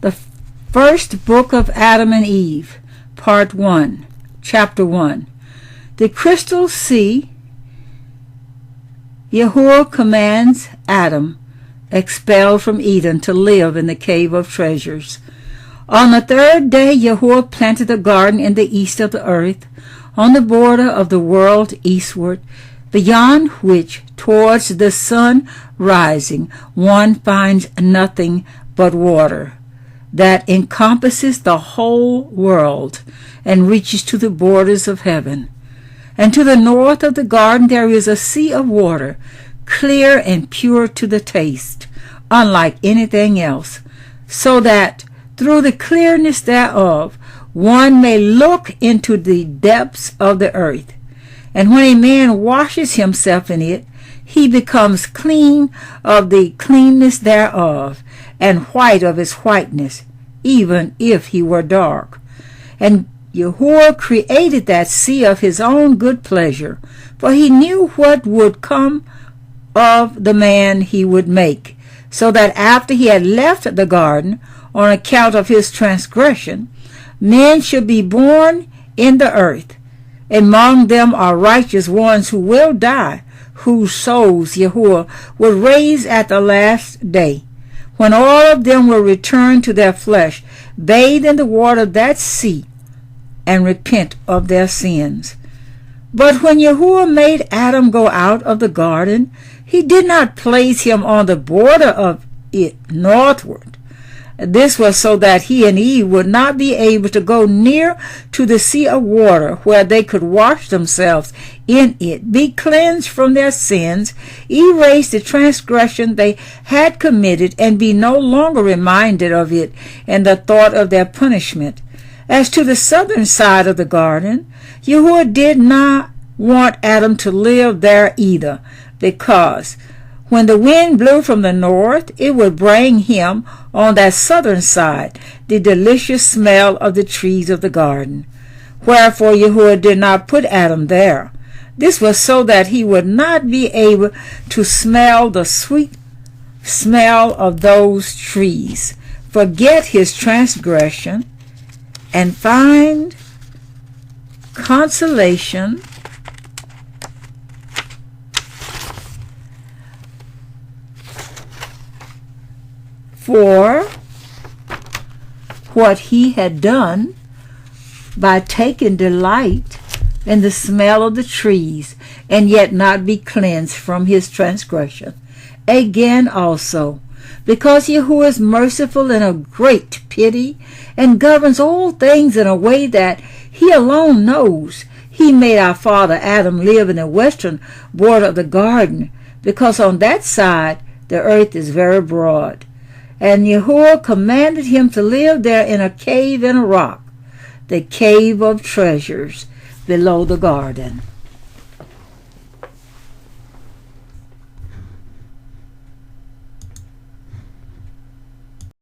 The first book of Adam and Eve, part 1, chapter 1. The crystal sea, Yahuwah commands Adam, expelled from Eden, to live in the cave of treasures. On the third day Yahuwah planted a garden in the east of the earth, on the border of the world eastward, beyond which, towards the sun rising, one finds nothing but water that encompasses the whole world and reaches to the borders of heaven. And to the north of the garden there is a sea of water, clear and pure to the taste, unlike anything else, so that through the clearness thereof one may look into the depths of the earth. And when a man washes himself in it, he becomes clean of the cleanness thereof, and white of his whiteness, even if he were dark. And Yahuwah created that sea of his own good pleasure, for he knew what would come of the man he would make, so that after he had left the garden, on account of his transgression, men should be born in the earth. Among them are righteous ones who will die, whose souls Yahuwah will raise at the last day, when all of them will return to their flesh, bathe in the water of that sea, and repent of their sins. But when Yahuwah made Adam go out of the garden, he did not place him on the border of it northward. This was so that he and Eve would not be able to go near to the sea of water, where they could wash themselves in it, be cleansed from their sins, erase the transgression they had committed, and be no longer reminded of it in the thought of their punishment. As to the southern side of the garden, Yahuwah did not want Adam to live there either, because when the wind blew from the north, it would bring him on that southern side the delicious smell of the trees of the garden. Wherefore Yahuwah did not put Adam there. This was so that he would not be able to smell the sweet smell of those trees, forget his transgression, and find consolation for what he had done by taking delight in the smell of the trees, and yet not be cleansed from his transgression. Again also, because Yahuwah is merciful and of great pity, and governs all things in a way that he alone knows, he made our father Adam live in the western border of the garden, because on that side the earth is very broad. And Yahuwah commanded him to live there in a cave in a rock, the cave of treasures below the garden.